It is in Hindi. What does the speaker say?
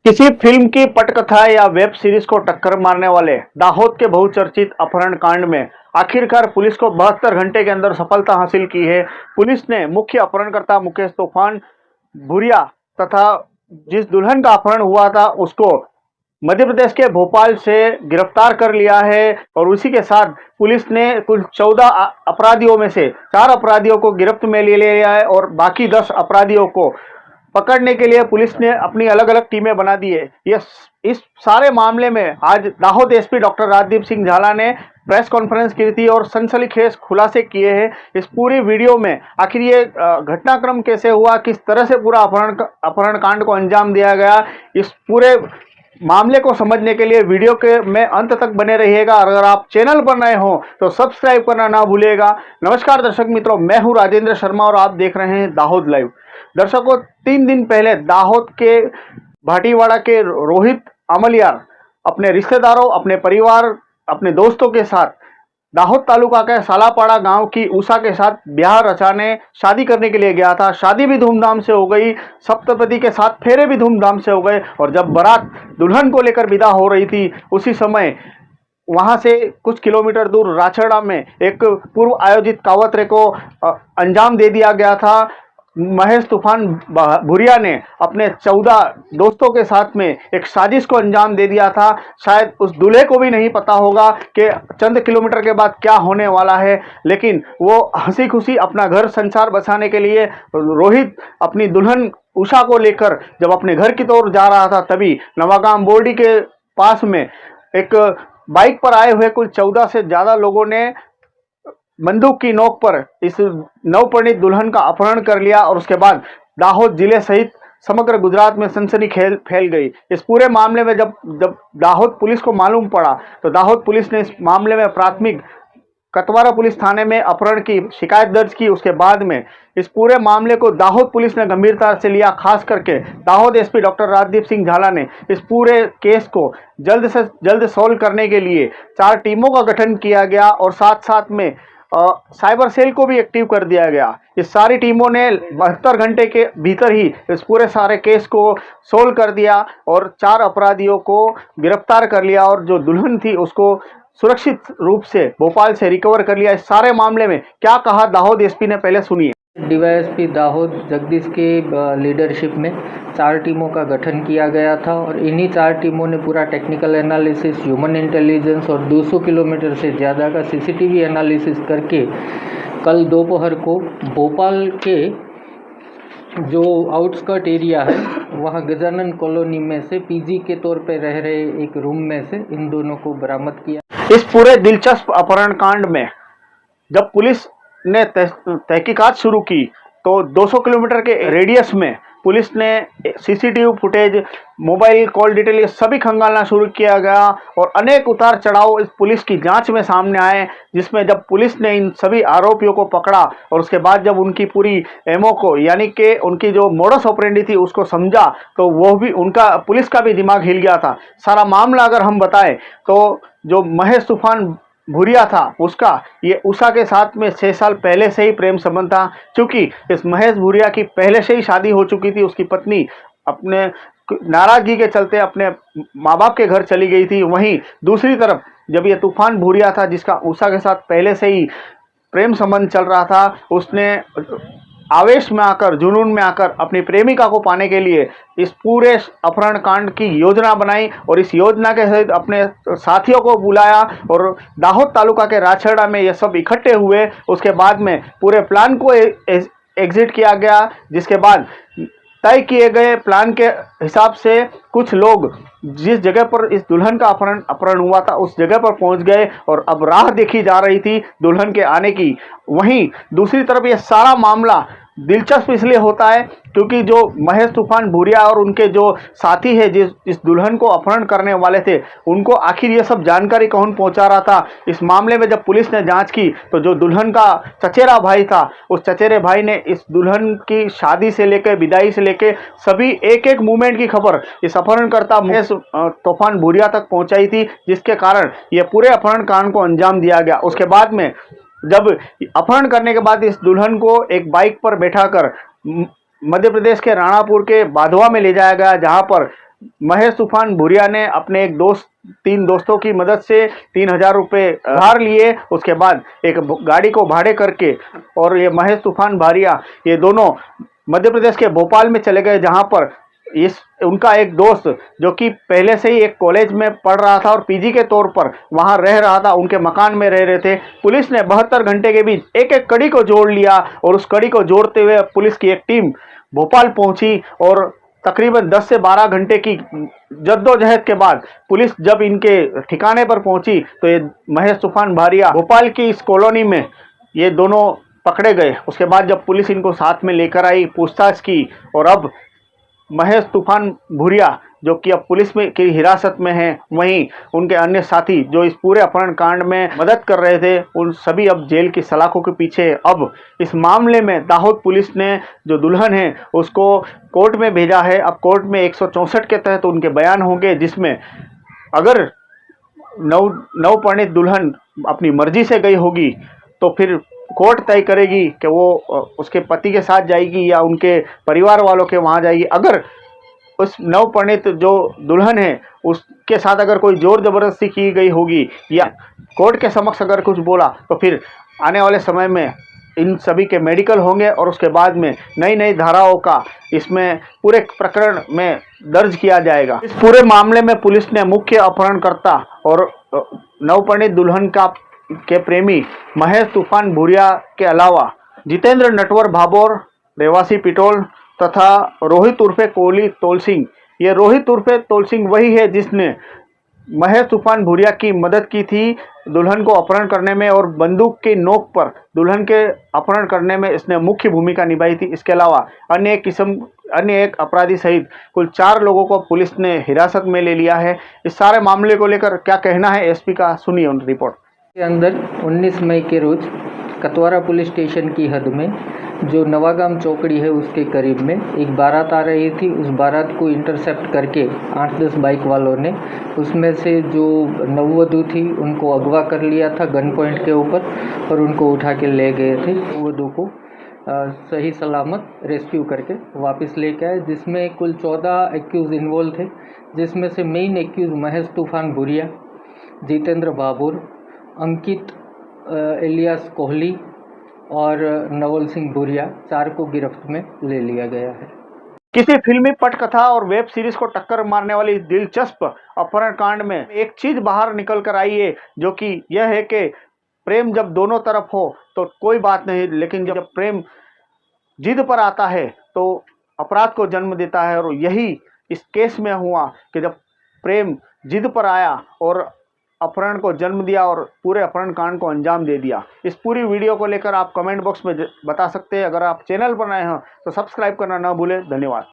किसी फिल्म की पटकथा या वेब सीरीज को टक्कर मारने वाले दाहोद के बहुचर्चित अपहरण कांड में आखिरकार पुलिस को 72 घंटे के अंदर सफलता हासिल की है। पुलिस ने मुख्य अपहरणकर्ता मुकेश तूफान भूरिया तथा जिस दुल्हन का अपहरण हुआ था उसको मध्य प्रदेश के भोपाल से गिरफ्तार कर लिया है। और उसी के साथ पुलिस ने कुल 14 अपराधियों में से 4 अपराधियों को गिरफ्त में ले लिया है और बाकी 10 अपराधियों को पकड़ने के लिए पुलिस ने अपनी अलग अलग टीमें बना दी है। ये इस सारे मामले में आज दाहोद एसपी डॉक्टर राजदीप सिंह झाला ने प्रेस कॉन्फ्रेंस की थी और सनसनीखेज खुलासे किए हैं। इस पूरी वीडियो में आखिर ये घटनाक्रम कैसे हुआ, किस तरह से पूरा अपहरण कांड को अंजाम दिया गया, इस पूरे मामले को समझने के लिए वीडियो के में अंत तक बने रहिएगा। अगर आप चैनल पर नए हो तो सब्सक्राइब करना ना भूलिएगा। नमस्कार दर्शक मित्रों, मैं हूं राजेंद्र शर्मा और आप देख रहे हैं दाहोद लाइव। दर्शकों, 3 दिन पहले दाहोद के भाटीवाड़ा के रोहित अमलियार अपने रिश्तेदारों, अपने परिवार, अपने दोस्तों के साथ दाहोद तालुका के सालापाड़ा गांव की उषा के साथ ब्याह रचाने शादी करने के लिए गया था। शादी भी धूमधाम से हो गई, सप्तपदी के साथ फेरे भी धूमधाम से हो गए और जब बारात दुल्हन को लेकर विदा हो रही थी उसी समय वहां से कुछ किलोमीटर दूर राछड़ा में एक पूर्व आयोजित कावतरे को अंजाम दे दिया गया था। महेश तूफान भूरिया ने अपने 14 दोस्तों के साथ में एक साजिश को अंजाम दे दिया था। शायद उस दूल्हे को भी नहीं पता होगा कि चंद किलोमीटर के बाद क्या होने वाला है, लेकिन वो हंसी खुशी अपना घर संसार बसाने के लिए रोहित अपनी दुल्हन उषा को लेकर जब अपने घर की ओर जा रहा था तभी नवागाम बोर्डी के पास में एक बाइक पर आए हुए कुल 14 से ज्यादा लोगों ने बंदूक की नोक पर इस नवपरिणीत दुल्हन का अपहरण कर लिया और उसके बाद दाहोद जिले सहित समग्र गुजरात में सनसनी फैल गई। इस पूरे मामले में जब जब दाहोद पुलिस को मालूम पड़ा तो दाहोद पुलिस ने इस मामले में प्राथमिक कतवारा पुलिस थाने में अपहरण की शिकायत दर्ज की। उसके बाद में इस पूरे मामले को दाहोद पुलिस ने गंभीरता से लिया। खास करके दाहोद एसपी डॉक्टर राजदीप सिंह झाला ने इस पूरे केस को जल्द से जल्द सोल्व करने के लिए 4 टीमों का गठन किया गया और साथ साथ में साइबर सेल को भी एक्टिव कर दिया गया। इस सारी टीमों ने 72 घंटे के भीतर ही इस पूरे सारे केस को सोल्व कर दिया और 4 अपराधियों को गिरफ्तार कर लिया और जो दुल्हन थी उसको सुरक्षित रूप से भोपाल से रिकवर कर लिया। इस सारे मामले में क्या कहा दाहोद एसपी ने, पहले सुनिए। डीवाईएसपी दाहोद जगदीश के लीडरशिप में 4 टीमों का गठन किया गया था और इन्हीं 4 टीमों ने पूरा टेक्निकल एनालिसिस, ह्यूमन इंटेलिजेंस और 200 किलोमीटर से ज़्यादा का सीसीटीवी एनालिसिस करके कल दोपहर को भोपाल के जो आउटस्कर्ट एरिया है वहाँ गजानन कॉलोनी में से पीजी के तौर पे रह रहे एक रूम में से इन दोनों को बरामद किया। इस पूरे दिलचस्प अपहरण कांड में जब पुलिस ने तहकीकात शुरू की तो 200 किलोमीटर के रेडियस में पुलिस ने CCTV footage, mobile call detail ये सभी खंगालना शुरू किया गया और अनेक उतार चढ़ाव इस पुलिस की जांच में सामने आए, जिसमें जब पुलिस ने इन सभी आरोपियों को पकड़ा और उसके बाद जब उनकी पूरी एमओ को यानी कि उनकी जो मोडस ऑपरेंडी थी उसको समझा तो वो भी उनका पुलिस का भी दिमाग हिल गया था। सारा मामला अगर हम बताएं तो जो महेश तूफान भूरिया था उसका ये उषा के साथ में 6 साल पहले से ही प्रेम संबंध था। क्योंकि इस महेश भूरिया की पहले से ही शादी हो चुकी थी, उसकी पत्नी अपने नाराजगी के चलते अपने माँ बाप के घर चली गई थी। वहीं दूसरी तरफ जब ये तूफान भूरिया था जिसका उषा के साथ पहले से ही प्रेम संबंध चल रहा था, उसने आवेश में आकर, जुनून में आकर अपनी प्रेमिका को पाने के लिए इस पूरे अपहरण कांड की योजना बनाई और इस योजना के सहित अपने साथियों को बुलाया और दाहोद तालुका के राछड़ा में ये सब इकट्ठे हुए। उसके बाद में पूरे प्लान को एग्जिट किया गया, जिसके बाद तय किए गए प्लान के हिसाब से कुछ लोग जिस जगह पर इस दुल्हन का अपहरण हुआ था उस जगह पर पहुंच गए और अब राह देखी जा रही थी दुल्हन के आने की। वहीं दूसरी तरफ ये सारा मामला दिलचस्प इसलिए होता है क्योंकि जो महेश तूफान भूरिया और उनके जो साथी है जिस इस दुल्हन को अपहरण करने वाले थे उनको आखिर ये सब जानकारी कौन पहुंचा रहा था। इस मामले में जब पुलिस ने जांच की तो जो दुल्हन का चचेरा भाई था उस चचेरे भाई ने इस दुल्हन की शादी से लेकर विदाई से लेकर सभी एक एक मूवमेंट की खबर इस अपहरणकर्ता महेश तूफान भूरिया तक पहुंचाई थी, जिसके कारण ये पूरे अपहरण कांड को अंजाम दिया गया। उसके बाद में जब अपहरण करने के बाद इस दुल्हन को एक बाइक पर बैठाकर मध्य प्रदेश के राणापुर के बाधवा में ले जाया गया, जहां पर महेश तूफान भूरिया ने अपने एक दोस्त 3 दोस्तों की मदद से 3000 रुपये उधार लिए। उसके बाद एक गाड़ी को भाड़े करके और ये महेश तूफान भूरिया ये दोनों मध्य प्रदेश के भोपाल में चले गए, जहां पर उनका एक दोस्त जो कि पहले से ही एक कॉलेज में पढ़ रहा था और पीजी के तौर पर वहां रह रहा था, उनके मकान में रह रहे थे। पुलिस ने 72 घंटे के बीच एक एक कड़ी को जोड़ लिया और उस कड़ी को जोड़ते हुए पुलिस की एक टीम भोपाल पहुंची और तकरीबन 10 से 12 घंटे की जद्दोजहद के बाद पुलिस जब इनके ठिकाने पर पहुंची तो ये महेश तूफान भूरिया भोपाल की इस कॉलोनी में ये दोनों पकड़े गए। उसके बाद जब पुलिस इनको साथ में लेकर आई, पूछताछ की और अब महेश तूफान भूरिया जो कि अब पुलिस में की हिरासत में हैं, वहीं उनके अन्य साथी जो इस पूरे अपहरण कांड में मदद कर रहे थे, उन सभी अब जेल की सलाखों के पीछे। अब इस मामले में दाहोद पुलिस ने जो दुल्हन है उसको कोर्ट में भेजा है। अब कोर्ट में 164 के तहत उनके बयान होंगे, जिसमें अगर नवपरिणीत दुल्हन अपनी मर्जी से गई होगी तो फिर कोर्ट तय करेगी कि वो उसके पति के साथ जाएगी या उनके परिवार वालों के वहाँ जाएगी। अगर उस नवपरिणीत जो दुल्हन है उसके साथ अगर कोई जोर जबरदस्ती की गई होगी या कोर्ट के समक्ष अगर कुछ बोला तो फिर आने वाले समय में इन सभी के मेडिकल होंगे और उसके बाद में नई नई धाराओं का इसमें पूरे प्रकरण में दर्ज किया जाएगा। इस पूरे मामले में पुलिस ने मुख्य अपहरणकर्ता और नवपरिणीत दुल्हन के प्रेमी महेश तूफान भूरिया के अलावा जितेंद्र नटवर भाबोर रेवासी पिटोल तथा रोहित उर्फे कोहली तोल सिंह, ये रोहित उर्फे तोल सिंह वही है जिसने महेश तूफान भूरिया की मदद की थी दुल्हन को अपहरण करने में और बंदूक की नोक पर दुल्हन के अपहरण करने में इसने मुख्य भूमिका निभाई थी। इसके अलावा अन्य एक अपराधी सहित कुल 4 लोगों को पुलिस ने हिरासत में ले लिया है। इस सारे मामले को लेकर क्या कहना है एसपी का, सुनिए उन रिपोर्ट के अंदर 19 मई के रोज कतवारा पुलिस स्टेशन की हद में जो नवागाम चौकड़ी है उसके करीब में एक बारात आ रही थी। उस बारात को इंटरसेप्ट करके 8-10 बाइक वालों ने उसमें से जो नववधू थी उनको अगवा कर लिया था गन पॉइंट के ऊपर और उनको उठा के ले गए थे। नववधू को सही सलामत रेस्क्यू करके वापस लेके आए, जिसमें कुल 14 एक्यूज इन्वॉल्व थे, जिसमें से मेन एक्यूज महेश तूफान भूरिया, जितेंद्र भाबोर, अंकित एलियास कोहली और नवल सिंह भूरिया, 4 को गिरफ्त में ले लिया गया है। किसी फिल्मी पटकथा और वेब सीरीज को टक्कर मारने वाली इस दिलचस्प अपहरण कांड में एक चीज बाहर निकल कर आई है, जो कि यह है कि प्रेम जब दोनों तरफ हो तो कोई बात नहीं, लेकिन जब प्रेम जिद पर आता है तो अपराध को जन्म देता है। और यही इस केस में हुआ कि जब प्रेम जिद पर आया और अपहरण को जन्म दिया और पूरे अपहरण कांड को अंजाम दे दिया। इस पूरी वीडियो को लेकर आप कमेंट बॉक्स में बता सकते हैं। अगर आप चैनल पर नए हो तो सब्सक्राइब करना ना भूलें। धन्यवाद।